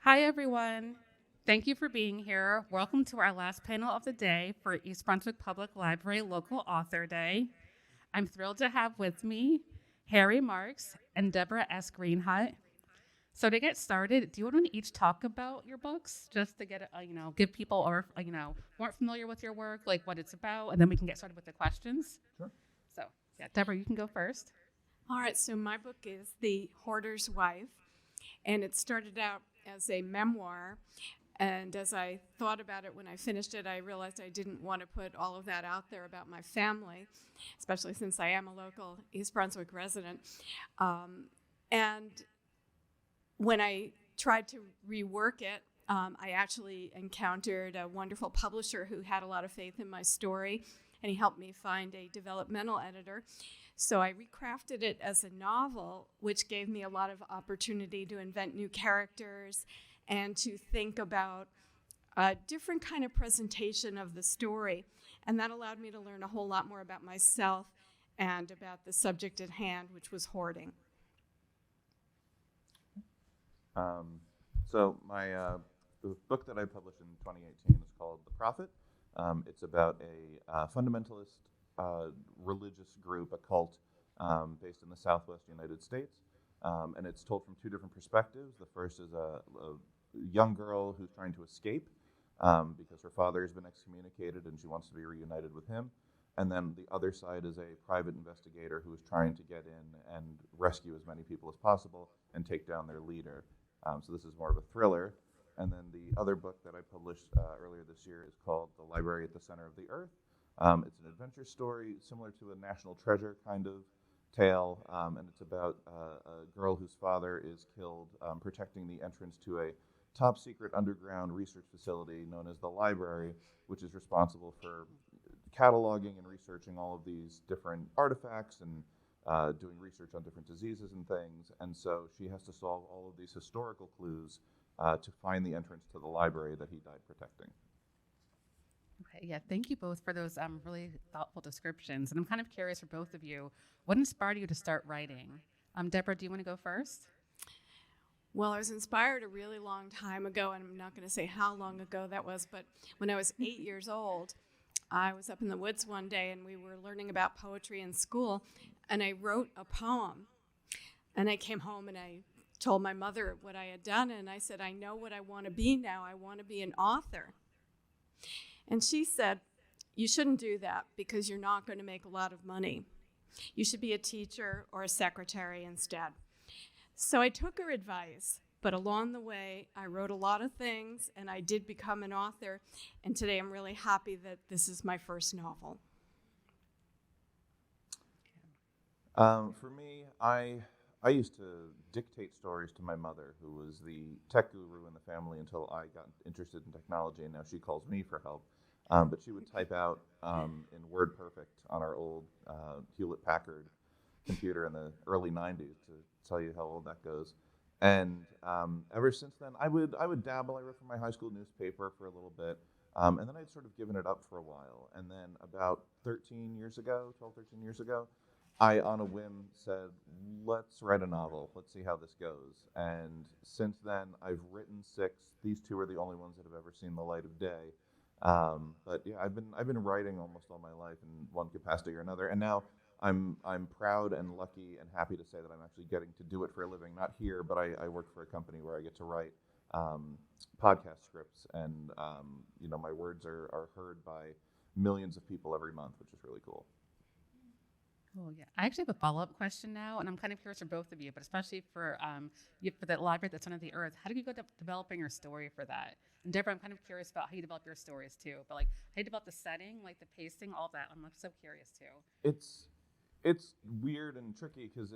Hi, everyone. Thank you for being here. Welcome to our last panel of the day for East Brunswick Public Library Local Author Day. I'm thrilled to have with me Harry Marks and Deborah S. Greenhut. So to get started, do you want to each talk about your books, just to get, give people or who aren't familiar with your work, like what it's about, and then we can get started with the questions. Sure. So, yeah, Deborah, you can go first. All right, so my book is The Hoarder's Wife, and it started out as a memoir. And as I thought about it when I finished it, I realized I didn't want to put all of that out there about my family, especially since I am a local East Brunswick resident. And when I tried to rework it, I actually encountered a wonderful publisher who had a lot of faith in my story, and he helped me find a developmental editor. So I recrafted it as a novel, which gave me a lot of opportunity to invent new characters and to think about a different kind of presentation of the story. And that allowed me to learn a whole lot more about myself and about the subject at hand, which was hoarding. So the book that I published in 2018 is called The Prophet. It's about a fundamentalist religious group, a cult, based in the Southwest United States. And it's told from two different perspectives. The first is a young girl who's trying to escape because her father has been excommunicated and she wants to be reunited with him. And then the other side is a private investigator who is trying to get in and rescue as many people as possible and take down their leader. So this is more of a thriller. And then the other book that I published earlier this year is called The Library at the Center of the Earth. It's an adventure story similar to a National Treasure kind of tale, and it's about a girl whose father is killed protecting the entrance to a top secret underground research facility known as the library, which is responsible for cataloging and researching all of these different artifacts and doing research on different diseases and things. And so she has to solve all of these historical clues to find the entrance to the library that he died protecting. Okay, yeah, thank you both for those really thoughtful descriptions. And I'm kind of curious for both of you, what inspired you to start writing? Deborah, do you want to go first? Well, I was inspired a really long time ago, and I'm not going to say how long ago that was, but when I was 8 years old, I was up in the woods one day, and we were learning about poetry in school, and I wrote a poem. And I came home, and I told my mother what I had done, and I said, I know what I want to be now. I want to be an author. And she said, you shouldn't do that because you're not going to make a lot of money. You should be a teacher or a secretary instead. So I took her advice, but along the way, I wrote a lot of things, and I did become an author, and today I'm really happy that this is my first novel. For me, I used to dictate stories to my mother, who was the tech guru in the family until I got interested in technology, and now she calls me for help. But she would type out in WordPerfect on our old Hewlett-Packard computer in the early 90s, to tell you how old that goes. And ever since then, I would dabble. I wrote for my high school newspaper for a little bit, and then I'd sort of given it up for a while. And then about 12, 13 years ago, I, on a whim, said, let's write a novel. Let's see how this goes. And since then, I've written 6. These 2 are the only ones that have ever seen the light of day. But yeah, I've been writing almost all my life in one capacity or another. And now I'm proud and lucky and happy to say that I'm actually getting to do it for a living. Not here, but I work for a company where I get to write podcast scripts. And my words are heard by millions of people every month, which is really cool. Oh, yeah. I actually have a follow-up question now, and I'm kind of curious for both of you, but especially for for the library that's under the earth. How did you go to developing your story for that? And Deborah, I'm kind of curious about how you develop your stories too. But like, how you develop the setting, like the pacing, all that. I'm so curious too. It's weird and tricky because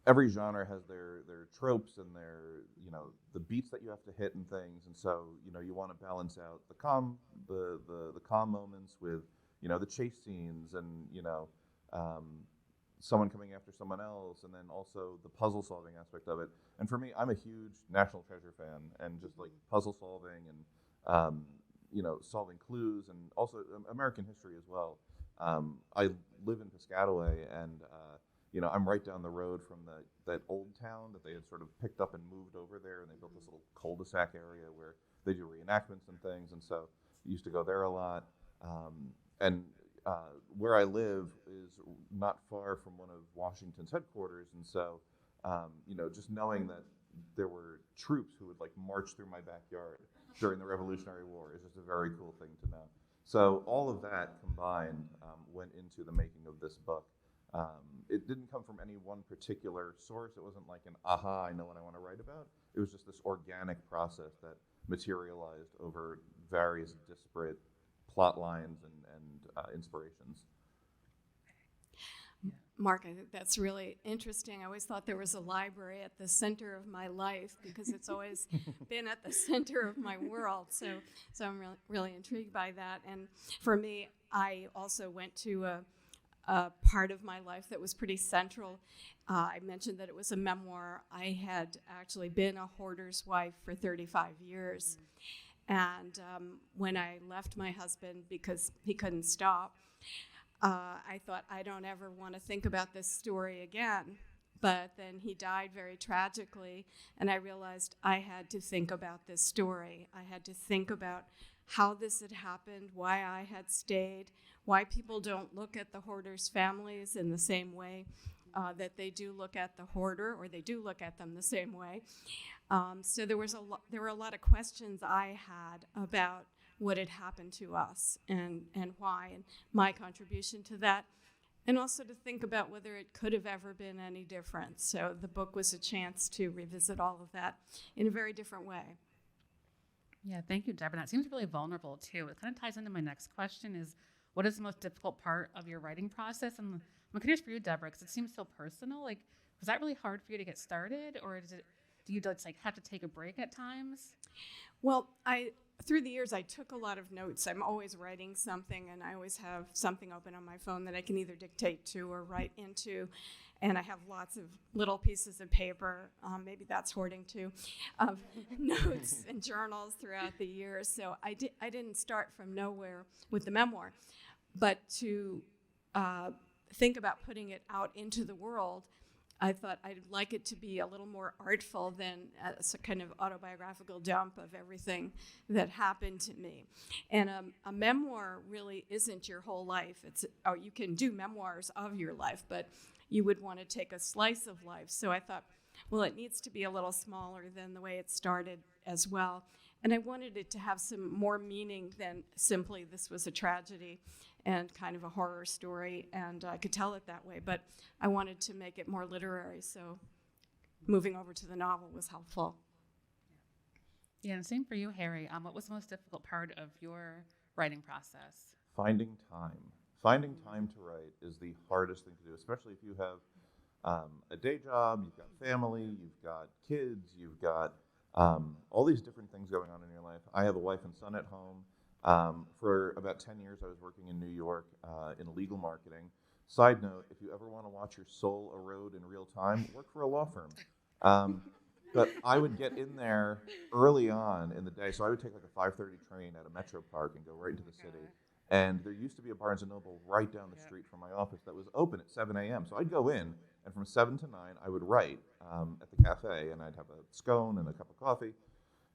every genre has their tropes and their the beats that you have to hit and things, and so you want to balance out the calm moments with the chase scenes and someone coming after someone else, and then also the puzzle solving aspect of it. And for me, I'm a huge National Treasure fan, and just like puzzle solving and solving clues, and also American history as well. I live in Piscataway, and I'm right down the road from that old town that they had sort of picked up and moved over there, and they built this little cul-de-sac area where they do reenactments and things, and so I used to go there a lot. And where I live is not far from one of Washington's headquarters, and so just knowing that there were troops who would like march through my backyard during the Revolutionary War is just a very cool thing to know. So all of that combined went into the making of this book. It didn't come from any one particular source. It wasn't like an aha, I know what I want to write about. It was just this organic process that materialized over various disparate plot lines and inspirations. Mark, I think that's really interesting. I always thought there was a library at the center of my life because it's always been at the center of my world. So I'm really intrigued by that. And for me, I also went to a part of my life that was pretty central. I mentioned that it was a memoir. I had actually been a hoarder's wife for 35 years. And when I left my husband because he couldn't stop, I thought, I don't ever want to think about this story again. But then he died very tragically, and I realized I had to think about this story. I had to think about how this had happened, why I had stayed, why people don't look at the hoarders' families in the same way that they do look at the hoarder, or they do look at them the same way. So there were a lot of questions I had about what had happened to us and why, and my contribution to that, and also to think about whether it could have ever been any different. So the book was a chance to revisit all of that in a very different way. Yeah, thank you, Deborah. That seems really vulnerable, too. It kind of ties into my next question is, what is the most difficult part of your writing process? And I'm curious for you, Deborah, because it seems so personal. Like, was that really hard for you to get started, or do you just have to take a break at times? Well, through the years, I took a lot of notes. I'm always writing something, and I always have something open on my phone that I can either dictate to or write into. And I have lots of little pieces of paper, maybe that's hoarding too, of notes and journals throughout the years. So I didn't start from nowhere with the memoir, but to think about putting it out into the world, I thought I'd like it to be a little more artful than a kind of autobiographical dump of everything that happened to me. And a memoir really isn't your whole life. You can do memoirs of your life, but you would want to take a slice of life. So I thought, well, it needs to be a little smaller than the way it started as well. And I wanted it to have some more meaning than simply this was a tragedy and kind of a horror story, and I could tell it that way, but I wanted to make it more literary, so moving over to the novel was helpful. Yeah, and same for you, Harry. What was the most difficult part of your writing process? Finding time. Finding time to write is the hardest thing to do, especially if you have a day job, you've got family, you've got kids, you've got all these different things going on in your life. I have a wife and son at home. For about 10 years, I was working in New York in legal marketing. Side note, if you ever want to watch your soul erode in real time, work for a law firm. But I would get in there early on in the day, so I would take like a 5:30 train at a Metro Park and go right into the city. And there used to be a Barnes & Noble right down the street from my office that was open at 7 a.m. So I'd go in, and from 7 to 9, I would write at the cafe, and I'd have a scone and a cup of coffee.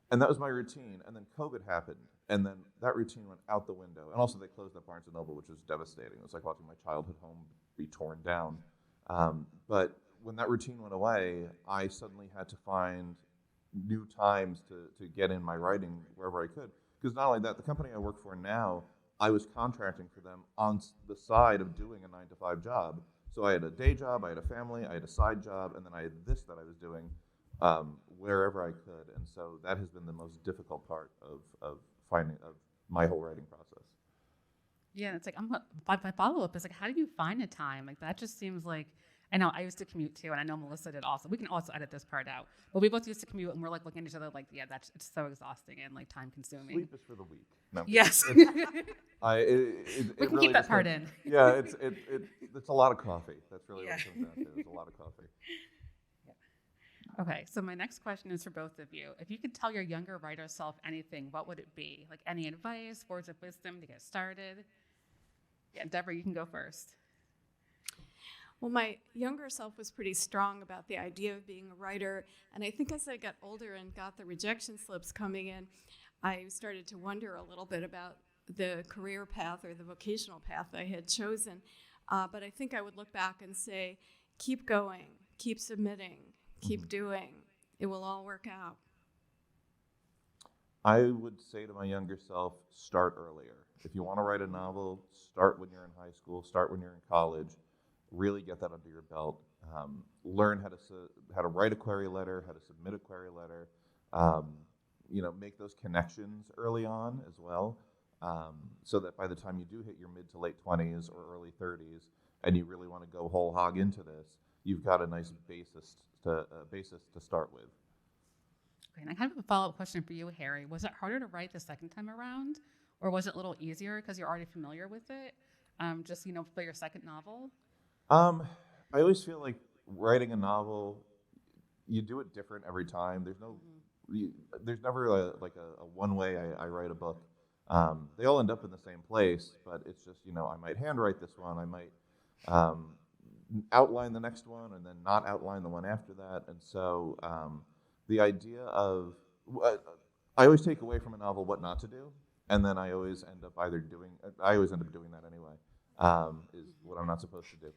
And that was my routine. And then COVID happened, and then that routine went out the window. And also they closed up Barnes & Noble, which was devastating. It was like watching my childhood home be torn down. But when that routine went away, I suddenly had to find new times to get in my writing wherever I could. Because not only that, the company I work for now, I was contracting for them on the side of doing a 9-to-5 job. So I had a day job, I had a family, I had a side job, and then I had this that I was doing wherever I could. And so that has been the most difficult part of my whole writing process. Yeah, it's like my follow-up is like, how do you find a time? Like, that just seems like, I know I used to commute too, and I know Melissa did also. We can also edit this part out. But we both used to commute, and we're like looking at each other like, yeah, it's so exhausting and like time consuming. Sleep is for the weak. No, yes. We can really keep that part in. Yeah, it's a lot of coffee. That's really what it comes down to. It's a lot of coffee. Okay, so my next question is for both of you. If you could tell your younger writer self anything, what would it be? Like any advice, words of wisdom to get started? Yeah, Deborah, you can go first. Well, my younger self was pretty strong about the idea of being a writer, and I think as I got older and got the rejection slips coming in, I started to wonder a little bit about the career path or the vocational path I had chosen. But I think I would look back and say, keep going, keep submitting, keep doing. It will all work out. I would say to my younger self, start earlier. If you want to write a novel, start when you're in high school, start when you're in college. Really get that under your belt. Learn how to write a query letter, how to submit a query letter. Make those connections early on as well, so that by the time you do hit your mid to late 20s or early 30s, and you really want to go whole hog into this, you've got a nice basis to start with. Okay, and I have a follow-up question for you, Harry. Was it harder to write the second time around, or was it a little easier because you're already familiar with it? For your second novel? I always feel like writing a novel, you do it different every time. There's never a one way I write a book. They all end up in the same place, but it's just, I might handwrite this one, I might outline the next one, and then not outline the one after that. And so the idea of, I always take away from a novel what not to do, and then I always end up doing that anyway, is what I'm not supposed to do.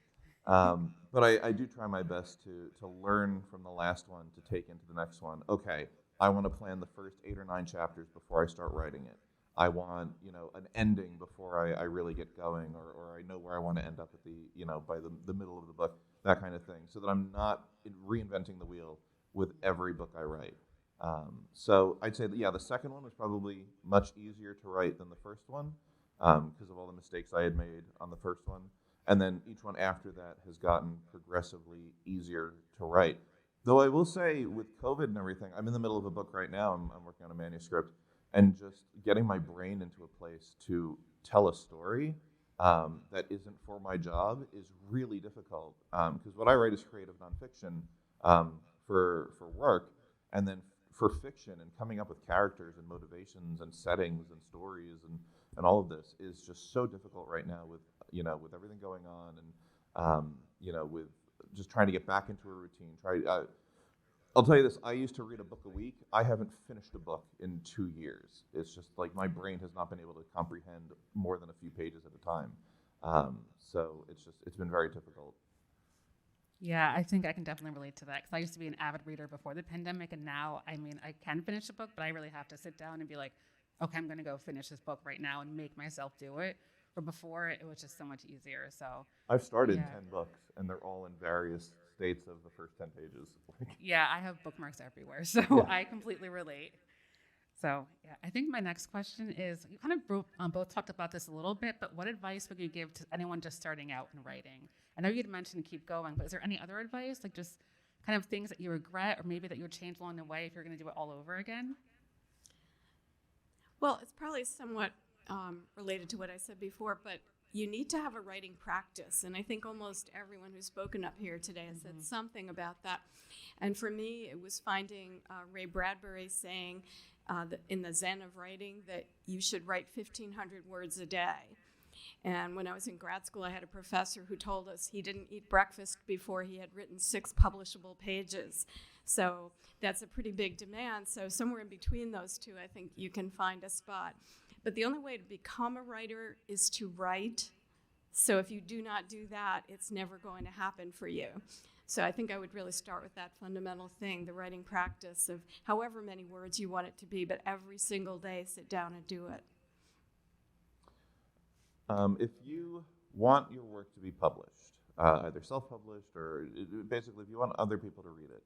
But I do try my best to learn from the last one to take into the next one. Okay, I want to plan the first 8 or 9 chapters before I start writing it. I want, an ending before I really get going, or I know where I want to end up at by the middle of the book, that kind of thing, so that I'm not reinventing the wheel with every book I write. So I'd say that, the second one was probably much easier to write than the first one, because of all the mistakes I had made on the first one. And then each one after that has gotten progressively easier to write. Though I will say, with COVID and everything, I'm in the middle of a book right now. I'm working on a manuscript, and just getting my brain into a place to tell a story that isn't for my job is really difficult. Because what I write is creative nonfiction for work, and then for fiction and coming up with characters and motivations and settings and stories and all of this is just so difficult right now with everything going on, and with just trying to get back into a routine. I'll tell you this, I used to read a book a week. I haven't finished a book in 2 years. It's just like my brain has not been able to comprehend more than a few pages at a time. So it's been very difficult. Yeah, I think I can definitely relate to that, because I used to be an avid reader before the pandemic, and now, I can finish a book, but I really have to sit down and be like, okay, I'm going to go finish this book right now and make myself do it. Or before, it was just so much easier. So I've started 10 books, and they're all in various states of the first 10 pages. Yeah, I have bookmarks everywhere, so I completely relate. So I think my next question is, you kind of both talked about this a little bit, but what advice would you give to anyone just starting out in writing? I know you'd mentioned keep going, but is there any other advice, like just kind of things that you regret, or maybe that you would change along the way if you're going to do it all over again? Well, it's probably somewhat related to what I said before, but you need to have a writing practice. And I think almost everyone who's spoken up here today has said something about that. And for me, it was finding Ray Bradbury saying in the Zen of writing that you should write 1,500 words a day. And when I was in grad school, I had a professor who told us he didn't eat breakfast before he had written 6 publishable pages. So that's a pretty big demand. So somewhere in between those two, I think you can find a spot. But the only way to become a writer is to write. So if you do not do that, it's never going to happen for you. So I think I would really start with that fundamental thing, the writing practice of however many words you want it to be, but every single day sit down and do it. If you want your work to be published, either self-published or basically if you want other people to read it,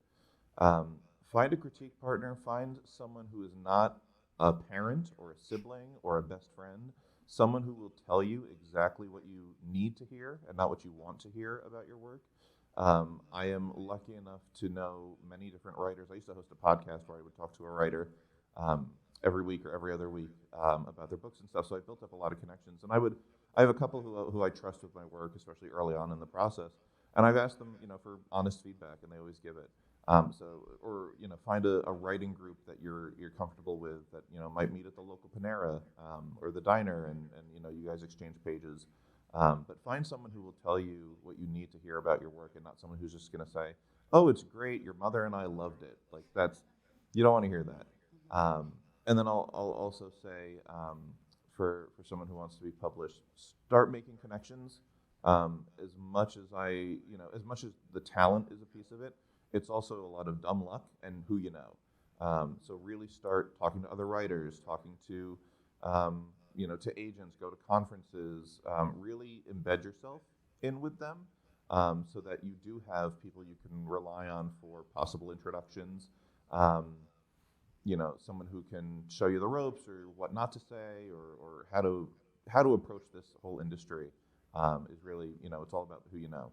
find a critique partner, find someone who is not a parent or a sibling or a best friend, someone who will tell you exactly what you need to hear and not what you want to hear about your work. I am lucky enough to know many different writers. I used to host a podcast where I would talk to a writer every week or every other week about their books and stuff, so I built up a lot of connections. And I have a couple who I trust with my work, especially early on in the process, and I've asked them, for honest feedback, and they always give it. Find a writing group that you're comfortable with that might meet at the local Panera or the diner, and you guys exchange pages. But find someone who will tell you what you need to hear about your work, and not someone who's just going to say, "Oh, it's great. Your mother and I loved it." Like that's, you don't want to hear that. And then I'll also say, for someone who wants to be published, start making connections. As much as as much as the talent is a piece of it, it's also a lot of dumb luck and who you know. So really start talking to other writers, talking to to agents, go to conferences, really embed yourself in with them, so that you do have people you can rely on for possible introductions. Someone who can show you the ropes or what not to say, or how to approach this whole industry, is really, it's all about who you know.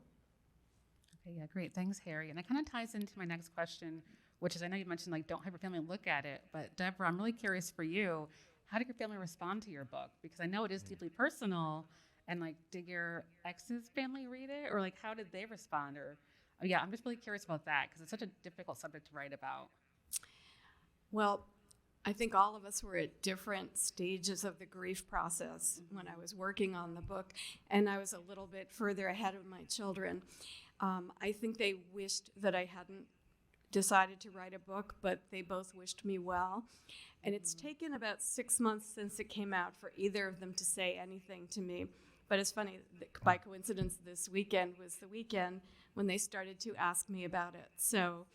Okay, yeah, great. Thanks, Harry. And that kind of ties into my next question, which is, I know you mentioned, like, don't have your family look at it, but Deborah, I'm really curious for you, how did your family respond to your book? Because I know it is deeply personal, and, like, did your ex's family read it, or, like, how did they respond? Or, yeah, I'm just really curious about that, because it's such a difficult subject to write about. Well, I think all of us were at different stages of the grief process when I was working on the book, and I was a little bit further ahead of my children. I think they wished that I hadn't decided to write a book, but they both wished me well. And it's taken about 6 months since it came out for either of them to say anything to me. But it's funny, by coincidence, this weekend was the weekend when they started to ask me about it. So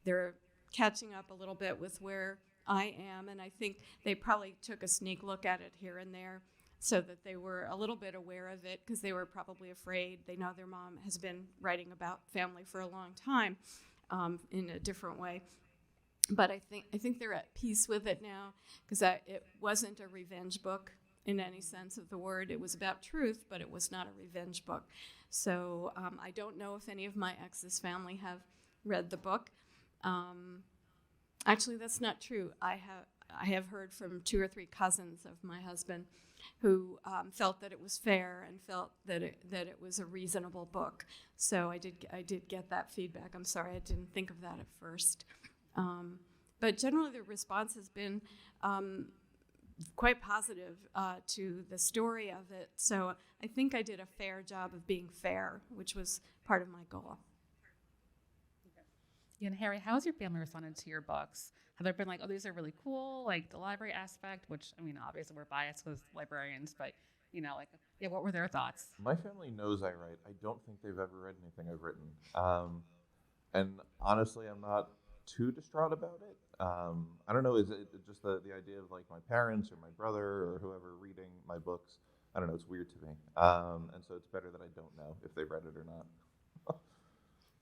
they're catching up a little bit with where I am, and I think they probably took a sneak look at it here and there so that they were a little bit aware of it, because they were probably afraid. They know their mom has been writing about family for a long time, in a different way. But I think they're at peace with it now, because it wasn't a revenge book in any sense of the word. It was about truth, but it was not a revenge book. So I don't know if any of my ex's family have read the book. Actually, that's not true. I have heard from 2 or 3 cousins of my husband who felt that it was fair and felt that it was a reasonable book. So I did get that feedback. I'm sorry, I didn't think of that at first. But generally, the response has been quite positive to the story of it. So I think I did a fair job of being fair, which was part of my goal. Yeah, and Harry, how has your family responded to your books? Have there been like, oh, these are really cool, like the library aspect, which, I mean, obviously we're biased as librarians, but, like, yeah, what were their thoughts? My family knows I write. I don't think they've ever read anything I've written. And honestly, I'm not too distraught about it. I don't know, is it just the idea of like my parents or my brother or whoever reading my books? I don't know, it's weird to me. And so it's better that I don't know if they've read it or not.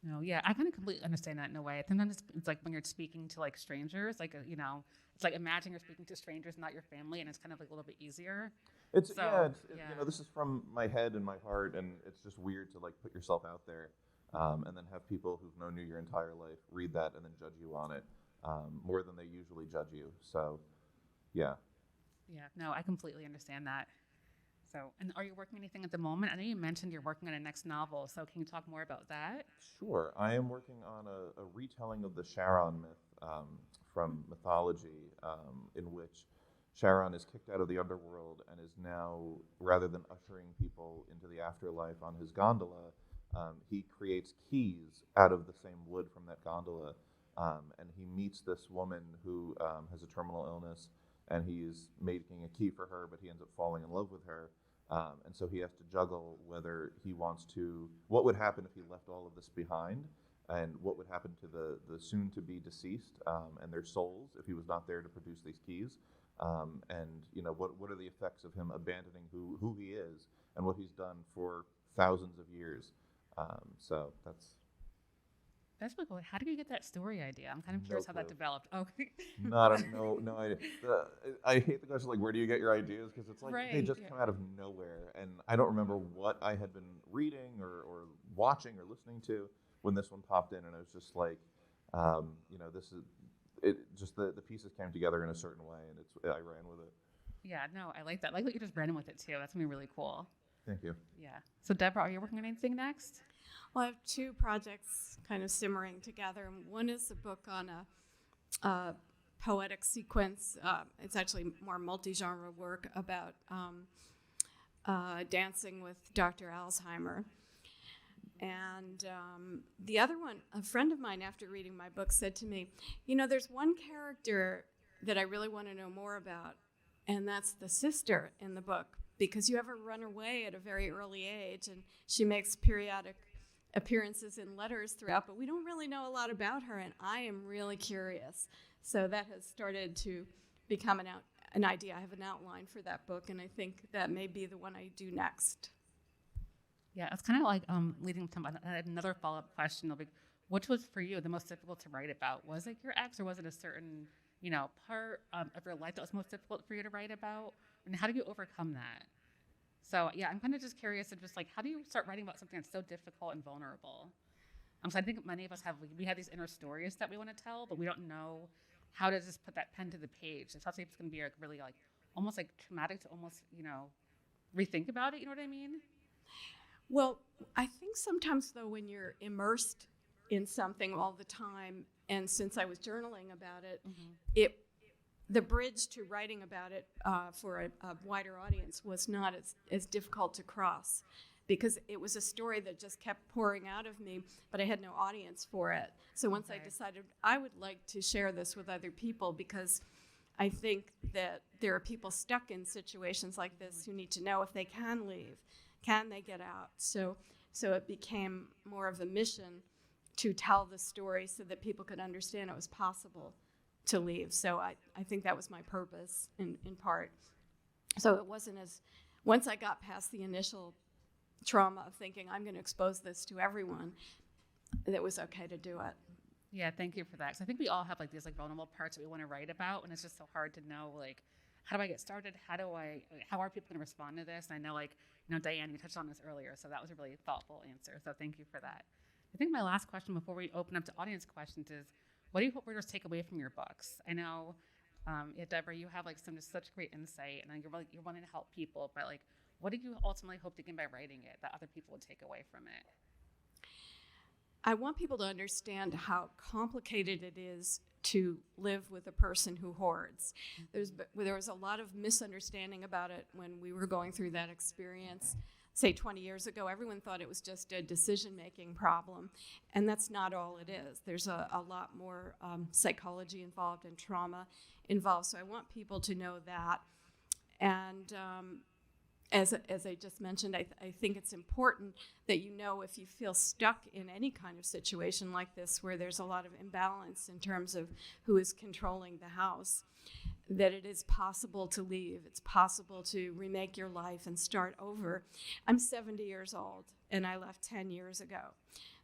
No, yeah, I kind of completely understand that in a way. Sometimes it's like when you're speaking to like strangers, like, it's like imagine you're speaking to strangers, not your family, and it's kind of like a little bit easier. It's So, this is from my head and my heart, and it's just weird to like put yourself out there, and then have people who've known you your entire life read that and then judge you on it, more than they usually judge you. So, yeah. Yeah, no, I completely understand that. So, and are you working on anything at the moment? I know you mentioned you're working on a next novel, so can you talk more about that? Sure. I am working on a retelling of the Charon myth, from mythology, in which Charon is kicked out of the underworld and is now, rather than ushering people into the afterlife on his gondola, he creates keys out of the same wood from that gondola, and he meets this woman who has a terminal illness, and he's making a key for her, but he ends up falling in love with her. And so he has to juggle whether he wants to, what would happen if he left all of this behind, and what would happen to the soon-to-be deceased and their souls if he was not there to produce these keys, and what are the effects of him abandoning who he is and what he's done for thousands of years. So That's really cool. How did you get that story idea? I'm kind of curious how that developed. Oh, no idea. I hate the question, like, where do you get your ideas? Because it's like they just come out of nowhere, and I don't remember what I had been reading or watching or listening to when this one popped in, and I was just like, this is it. Just the pieces came together in a certain way, and I ran with it. Yeah, no, I like that. I like that you just ran with it too. That's gonna be really cool. Thank you. Yeah. So Deborah, are you working on anything next? Well, I have 2 projects kind of simmering together. One is a book on a poetic sequence. It's actually more multi-genre work about Dancing with Dr. Alzheimer. And the other one, a friend of mine, after reading my book, said to me, you know, there's one character that I really want to know more about, and that's the sister in the book, because you have her run away at a very early age, and she makes periodic appearances in letters throughout, but we don't really know a lot about her, and I am really curious. So that has started to become an idea. I have an outline for that book, and I think that may be the one I do next. Yeah, it's kind of like leading to another follow-up question of like, which was for you the most difficult to write about? Was it your ex, or was it a certain, part of your life that was most difficult for you to write about? And how did you overcome that? So yeah, I'm kind of just curious of just like, how do you start writing about something that's so difficult and vulnerable? So I think many of us we have these inner stories that we want to tell, but we don't know how to just put that pen to the page. It sounds like it's going to be like really like almost like traumatic to almost rethink about it. You know what I mean? Well, I think sometimes, though, when you're immersed in something all the time, and since I was journaling about it, the bridge to writing about it for a wider audience was not as difficult to cross, because it was a story that just kept pouring out of me, but I had no audience for it. So once I decided I would like to share this with other people, because I think that there are people stuck in situations like this who need to know if they can leave. Can they get out? So it became more of a mission to tell the story so that people could understand it was possible to leave. So I think that was my purpose in part. So it wasn't once I got past the initial trauma of thinking I'm going to expose this to everyone, it was okay to do it. Yeah, thank you for that. So I think we all have like these like vulnerable parts that we want to write about, and it's just so hard to know like, how do I get started? How are people going to respond to this? And I know Diane, you touched on this earlier, so that was a really thoughtful answer. So thank you for that. I think my last question before we open up to audience questions is, what do you hope readers take away from your books? I know, Deborah, you have like such great insight, and you're wanting to help people, but like, what did you ultimately hope to gain by writing it that other people would take away from it? I want people to understand how complicated it is to live with a person who hoards. There was a lot of misunderstanding about it when we were going through that experience. Say 20 years ago, everyone thought it was just a decision-making problem, and that's not all it is. There's a lot more psychology involved and trauma involved, so I want people to know that. And as I just mentioned, I think it's important that if you feel stuck in any kind of situation like this where there's a lot of imbalance in terms of who is controlling the house, that it is possible to leave. It's possible to remake your life and start over. I'm 70 years old, and I left 10 years ago.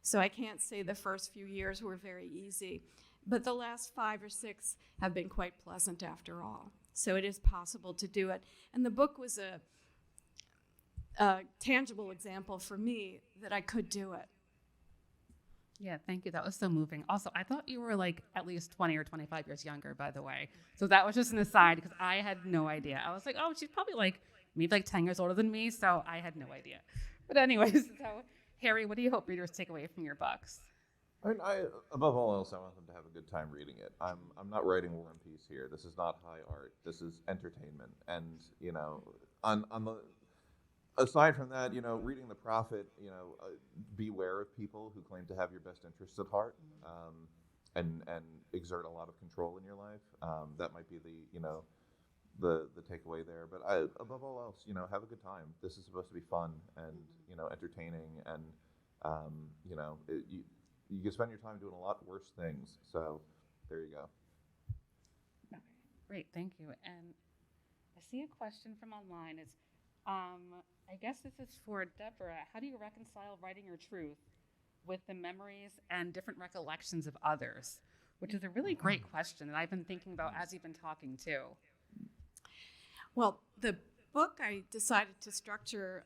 So I can't say the first few years were very easy, but the last 5 or 6 have been quite pleasant after all. So it is possible to do it. And the book was a tangible example for me that I could do it. Yeah, thank you. That was so moving. Also, I thought you were like at least 20 or 25 years younger, by the way. So that was just an aside because I had no idea. I was like, oh, she's probably maybe 10 years older than me. So I had no idea. But anyways, so Harry, what do you hope readers take away from your books? I above all else, I want them to have a good time reading it. I'm not writing War and Peace here. This is not high art. This is entertainment. And on the aside from that, reading The Prophet, beware of people who claim to have your best interests at heart, and exert a lot of control in your life. That might be the takeaway there. But above all else, have a good time. This is supposed to be fun and entertaining, and you can spend your time doing a lot worse things. So there you go. Okay, great, thank you. And I see a question from online. It's I guess this is for Deborah. How do you reconcile writing your truth with the memories and different recollections of others? Which is a really great question that I've been thinking about as you've been talking too. Well, the book I decided to structure,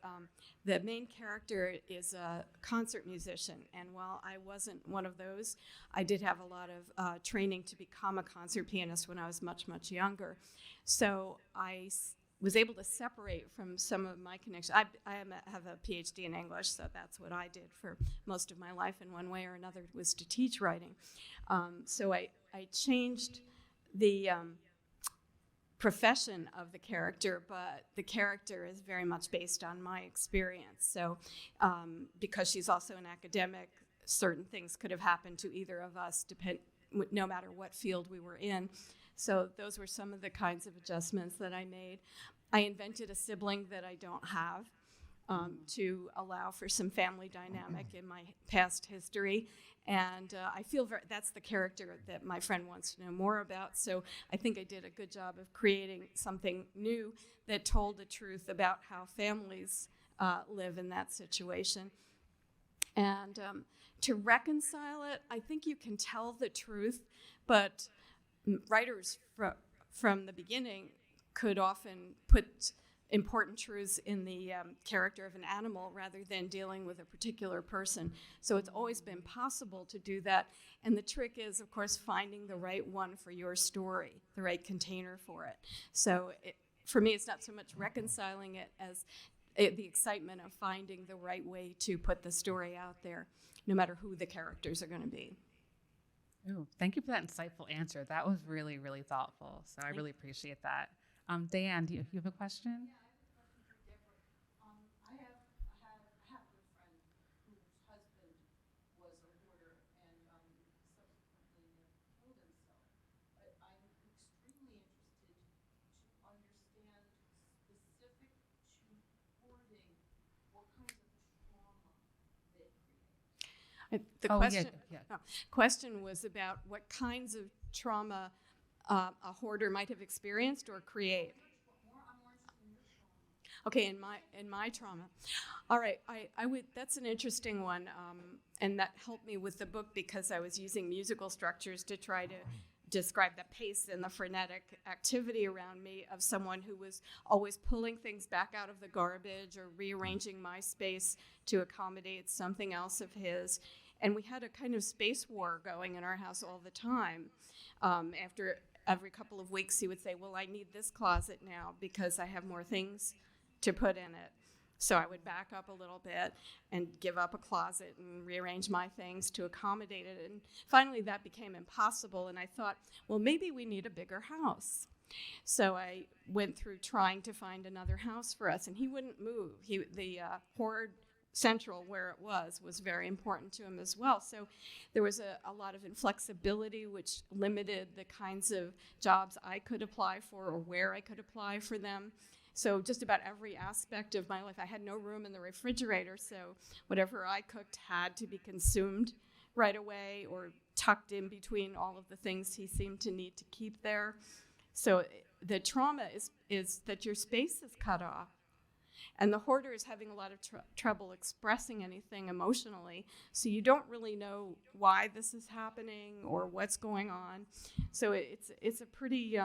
the main character is a concert musician, and while I wasn't one of those, I did have a lot of training to become a concert pianist when I was much, much younger. So I was able to separate from some of my connections. I have a PhD in English, so that's what I did for most of my life in one way or another, was to teach writing. So I changed the profession of the character, but the character is very much based on my experience. So because she's also an academic, certain things could have happened to either of us, no matter what field we were in. So those were some of the kinds of adjustments that I made. I invented a sibling that I don't have to allow for some family dynamic in my past history. And I feel that's the character that my friend wants to know more about. So I think I did a good job of creating something new that told the truth about how families live in that situation. And to reconcile it, I think you can tell the truth, but writers from the beginning could often put important truths in the character of an animal rather than dealing with a particular person. So it's always been possible to do that. And the trick is, of course, finding the right one for your story, the right container for it. So for me, it's not so much reconciling it as the excitement of finding the right way to put the story out there, no matter who the characters are going to be. Ooh, thank you for that insightful answer. That was really, really thoughtful. So I really appreciate that. Diane, do you have a question? Yeah, I have a question for Deborah. I have a good friend whose husband was a hoarder and subsequently killed himself. But I'm extremely interested to understand specific to hoarding what kinds of trauma they create. The question was about what kinds of trauma a hoarder might have experienced or create. Okay, in my trauma. All right, I would. That's an interesting one, and that helped me with the book because I was using musical structures to try to describe the pace and the frenetic activity around me of someone who was always pulling things back out of the garbage or rearranging my space to accommodate something else of his. And we had a kind of space war going in our house all the time. After every couple of weeks, he would say, well, I need this closet now because I have more things to put in it. So I would back up a little bit and give up a closet and rearrange my things to accommodate it. And finally, that became impossible. And I thought, well, maybe we need a bigger house. So I went through trying to find another house for us, and he wouldn't move. The hoard central where it was very important to him as well. So there was a lot of inflexibility, which limited the kinds of jobs I could apply for or where I could apply for them. So just about every aspect of my life, I had no room in the refrigerator, so whatever I cooked had to be consumed right away or tucked in between all of the things he seemed to need to keep there. So the trauma is that your space is cut off. And the hoarder is having a lot of trouble expressing anything emotionally, so you don't really know why this is happening or what's going on. So it's a pretty,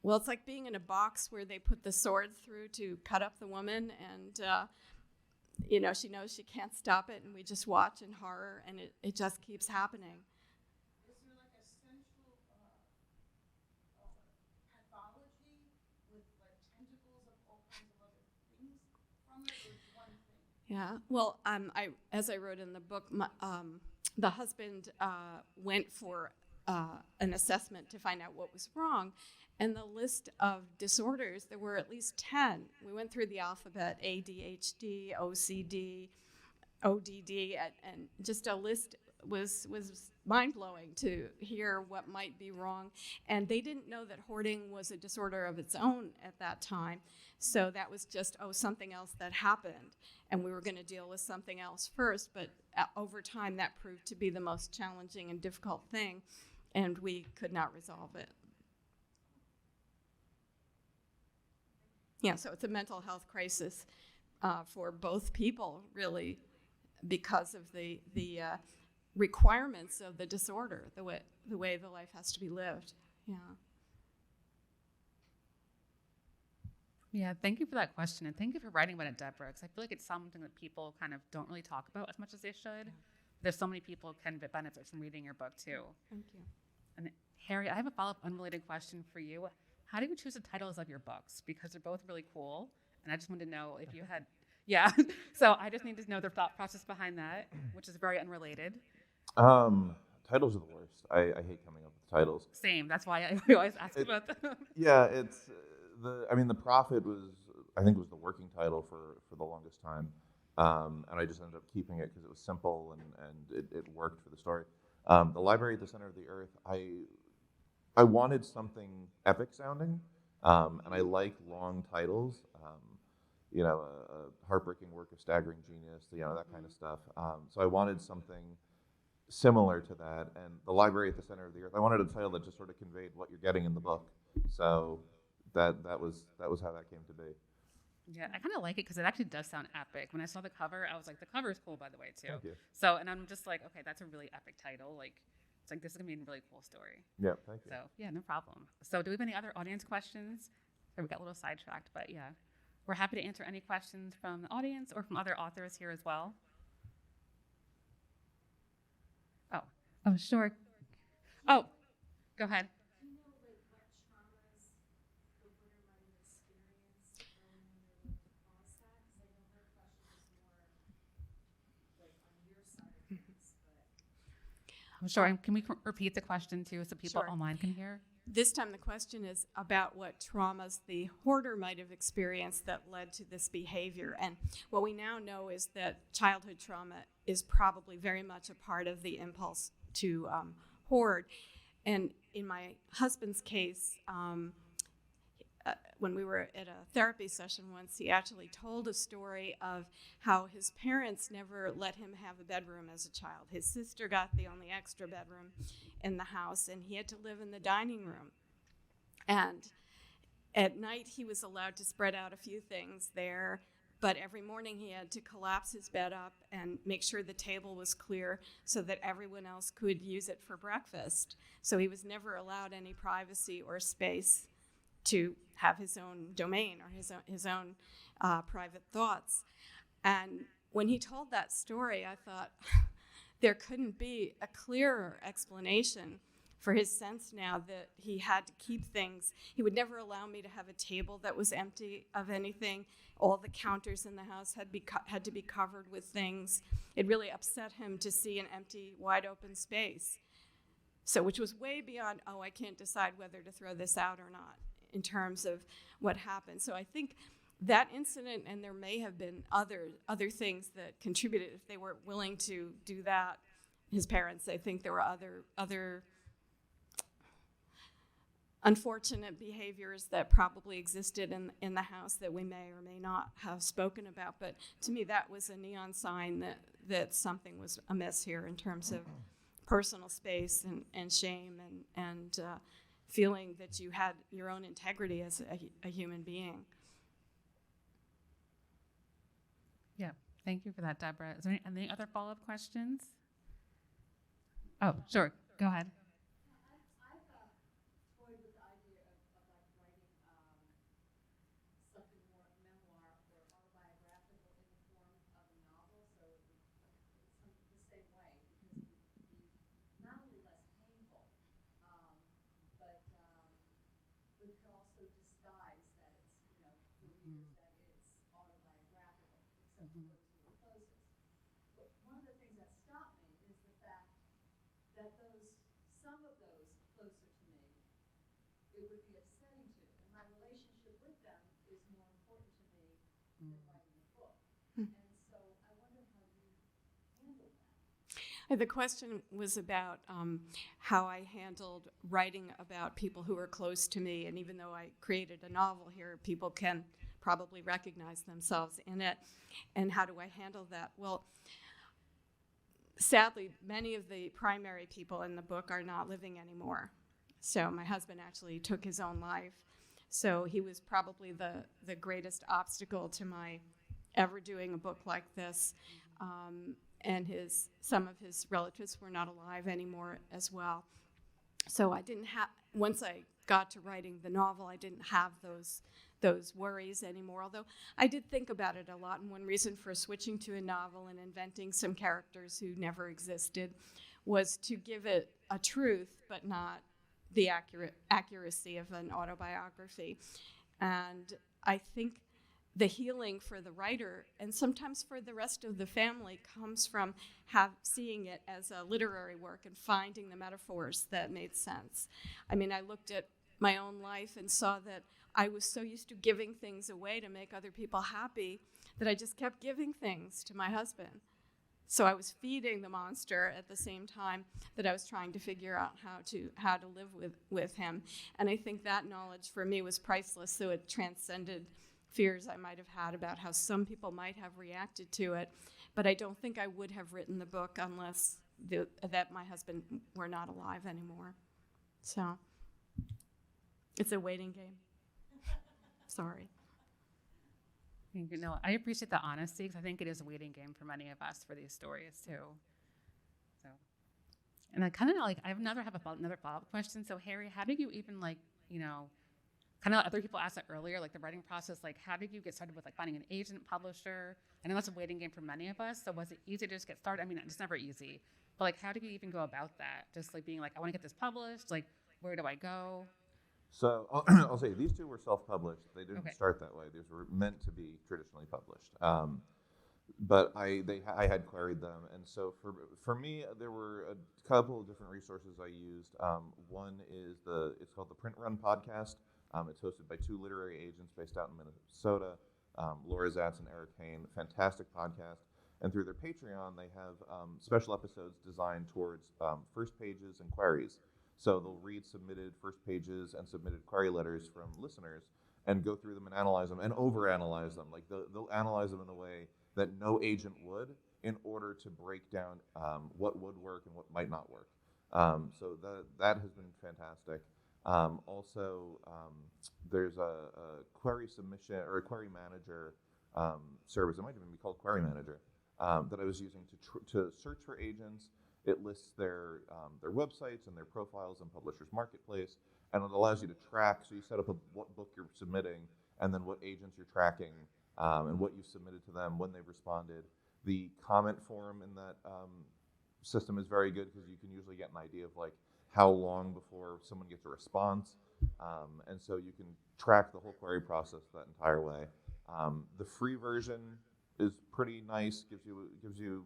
well, it's like being in a box where they put the sword through to cut up the woman, and she knows she can't stop it, and we just watch in horror, and it just keeps happening. Is there like a central pathology with like tentacles of all kinds of other things from it, or is one thing? Yeah, well, as I wrote in the book, the husband went for an assessment to find out what was wrong, and the list of disorders, there were at least 10. We went through the alphabet: ADHD, OCD, ODD, and just a list was mind-blowing to hear what might be wrong. And they didn't know that hoarding was a disorder of its own at that time. So that was just, something else that happened. And we were going to deal with something else first. But over time, that proved to be the most challenging and difficult thing. And we could not resolve it. Yeah, so it's a mental health crisis for both people, really, because of the requirements of the disorder, the way the life has to be lived. Yeah. Yeah, thank you for that question, and thank you for writing about it, Deborah, because I feel like it's something that people kind of don't really talk about as much as they should. There's so many people who can benefit from reading your book, too. Thank you. And Harry, I have a follow-up unrelated question for you. How do you choose the titles of your books? Because they're both really cool, and I just wanted to know if you had, so I just need to know the thought process behind that, which is very unrelated. Titles are the worst. I hate coming up with titles. Same. That's why I always ask about them. Yeah, it's the Prophet I think was the working title for the longest time, and I just ended up keeping it because it was simple and it worked for the story. The Library at the Center of the Earth, I wanted something epic sounding, and I like long titles. A heartbreaking work of staggering genius, that kind of stuff. So I wanted something similar to that, and the Library at the Center of the Earth. I wanted a title that just sort of conveyed what you're getting in the book. So that was how that came to be. Yeah, I kind of like it because it actually does sound epic. When I saw the cover, I was like, the cover is cool, by the way, too. Thank you. So, and I'm just like, okay, that's a really epic title. Like, it's like, this is going to be a really cool story. Yeah, thank you. So, yeah, no problem. So, do we have any other audience questions? Sorry, we got a little sidetracked, but yeah. We're happy to answer any questions from the audience or from other authors here as well. Oh, sure. Oh, go ahead. Do you know, like, what traumas the reader might have experienced when they went to process that? Because I know her question is more, like, on your side of things, but... I'm sure. Can we repeat the question, too, so people Sure. online can hear? This time the question is about what traumas the hoarder might have experienced that led to this behavior. And what we now know is that childhood trauma is probably very much a part of the impulse to hoard. And in my husband's case, when we were at a therapy session once, he actually told a story of how his parents never let him have a bedroom as a child. His sister got the only extra bedroom in the house, and he had to live in the dining room. And at night, he was allowed to spread out a few things there, but every morning he had to collapse his bed up and make sure the table was clear so that everyone else could use it for breakfast. So he was never allowed any privacy or space to have his own domain or his own private thoughts. And when he told that story, I thought there couldn't be a clearer explanation for his sense now that he had to keep things. He would never allow me to have a table that was empty of anything. All the counters in the house had to be covered with things. It really upset him to see an empty, wide open space. So, which was way beyond, I can't decide whether to throw this out or not, in terms of what happened. So I think that incident, and there may have been other things that contributed. If they were willing to do that, his parents, I think there were other unfortunate behaviors that probably existed in the house that we may or may not have spoken about. But to me, that was a neon sign that something was amiss here in terms of personal space and shame and feeling that you had your own integrity as a human being. Yeah, thank you for that, Deborah. Is there any other follow-up questions? Oh, sure. Go ahead. I've toyed with the idea of like writing something more memoir or autobiographical in the form of a novel, so it would the same way, because it would be not only less painful, but it could also disguise that it's, for readers that it's autobiographical, except for those who are closest. But one of the things that stopped me is the fact that some of those closer to me, it would be upsetting to, and my relationship with them is more important to me than writing a book. And so I wonder how you handle that. The question was about how I handled writing about people who are close to me, and even though I created a novel here, people can probably recognize themselves in it, and how do I handle that? Well, sadly, many of the primary people in the book are not living anymore. So my husband actually took his own life. So he was probably the greatest obstacle to my ever doing a book like this. And some of his relatives were not alive anymore as well. So I didn't have, once I got to writing the novel, I didn't have those worries anymore, although I did think about it a lot. And one reason for switching to a novel and inventing some characters who never existed was to give it a truth, but not the accuracy of an autobiography. And I think the healing for the writer, and sometimes for the rest of the family, comes from seeing it as a literary work and finding the metaphors that made sense. I mean, I looked at my own life and saw that I was so used to giving things away to make other people happy that I just kept giving things to my husband. So I was feeding the monster at the same time that I was trying to figure out how to live with him. And I think that knowledge for me was priceless, so it transcended fears I might have had about how some people might have reacted to it. But I don't think I would have written the book unless that my husband were not alive anymore. So it's a waiting game. Sorry. You know, I appreciate the honesty because I think it is a waiting game for many of us for these stories too. So, and I kind of like I have another follow-up question. So Harry, how did you even kind of other people asked that earlier, like the writing process, like how did you get started with like finding an agent, publisher? I know that's a waiting game for many of us. So was it easy to just get started? I mean, it's never easy, but like how did you even go about that? Just like being like, I want to get this published. Like, where do I go? So I'll say these two were self-published. They didn't start that way. These were meant to be traditionally published. But I had queried them, and so for me there were a couple of different resources I used. One is it's called the Print Run podcast. It's hosted by two literary agents based out in Minnesota, Laura Zatz and Eric Hain. Fantastic podcast. And through their Patreon, they have special episodes designed towards first pages and queries. So they'll read submitted first pages and submitted query letters from listeners and go through them and analyze them and overanalyze them. Like they'll analyze them in a way that no agent would in order to break down what would work and what might not work. So that has been fantastic. Also, there's a query submission or a query manager service. It might even be called Query Manager that I was using to search for agents. It lists their websites and their profiles in Publishers Marketplace, and it allows you to track. So you set up what book you're submitting, and then what agents you're tracking, and what you submitted to them, when they've responded. The comment form in that system is very good because you can usually get an idea of like how long before someone gets a response, and so you can track the whole query process that entire way. The free version is pretty nice, gives you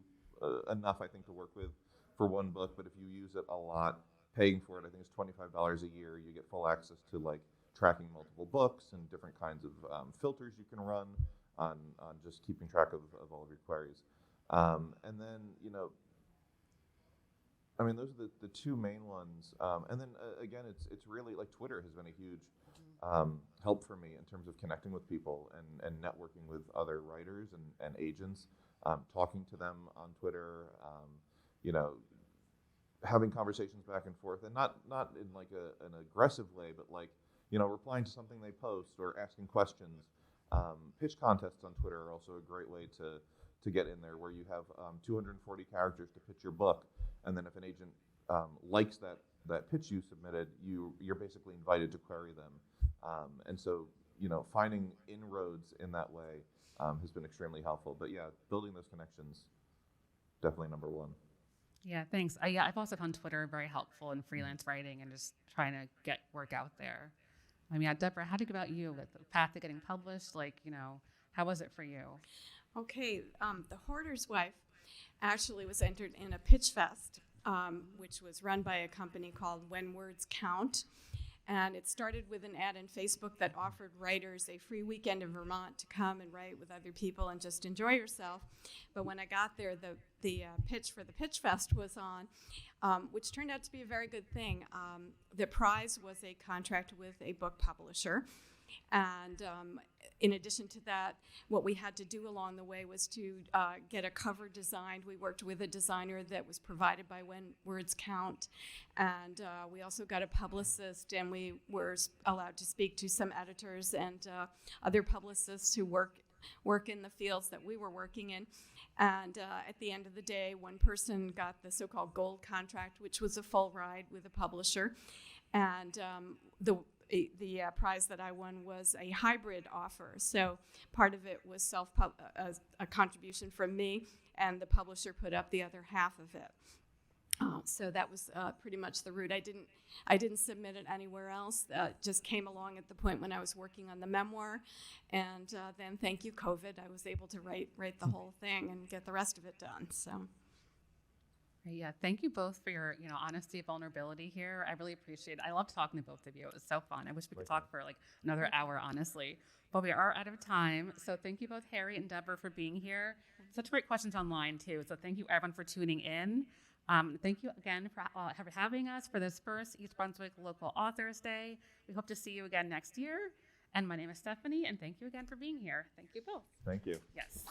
enough, I think, to work with for one book, but if you use it a lot, paying for it, I think it's $25 a year, you get full access to like tracking multiple books and different kinds of filters you can run on just keeping track of all of your queries. And then, I mean, those are the two main ones. And then again, it's really like Twitter has been a huge help for me in terms of connecting with people and networking with other writers and agents, talking to them on Twitter, having conversations back and forth, and not in like an aggressive way, but like, replying to something they post or asking questions. Pitch contests on Twitter are also a great way to get in there, where you have 240 characters to pitch your book, and then if an agent likes that pitch you submitted, you're basically invited to query them. And so, finding inroads in that way has been extremely helpful. But yeah, building those connections, definitely number one. Yeah, thanks. I've also found Twitter very helpful in freelance writing and just trying to get work out there. I mean, Deborah, how did it go about you with the path to getting published? Like, how was it for you? Okay, The Hoarder's Wife actually was entered in a pitch fest, which was run by a company called When Words Count. And it started with an ad in Facebook that offered writers a free weekend in Vermont to come and write with other people and just enjoy yourself. But when I got there, the pitch for the Pitch Fest was on, which turned out to be a very good thing. The prize was a contract with a book publisher. And in addition to that, what we had to do along the way was to get a cover designed. We worked with a designer that was provided by When Words Count. And we also got a publicist, and we were allowed to speak to some editors and other publicists who work in the fields that we were working in. And at the end of the day, one person got the so-called gold contract, which was a full ride with a publisher. And the prize that I won was a hybrid offer. So part of it was a contribution from me, and the publisher put up the other half of it. So that was pretty much the route. I didn't submit it anywhere else. Just came along at the point when I was working on the memoir, and then thank you COVID, I was able to write the whole thing and get the rest of it done. So. Yeah, thank you both for your honesty, vulnerability here. I really appreciate it. I loved talking to both of you. It was so fun. I wish we could talk for like another hour, honestly. But we are out of time. So thank you both, Harry and Deborah, for being here. Such great questions online too. So thank you everyone for tuning in. Thank you again for having us for this first East Brunswick Local Authors Day. We hope to see you again next year. And my name is Stephanie, and thank you again for being here. Thank you both. Thank you. Yes.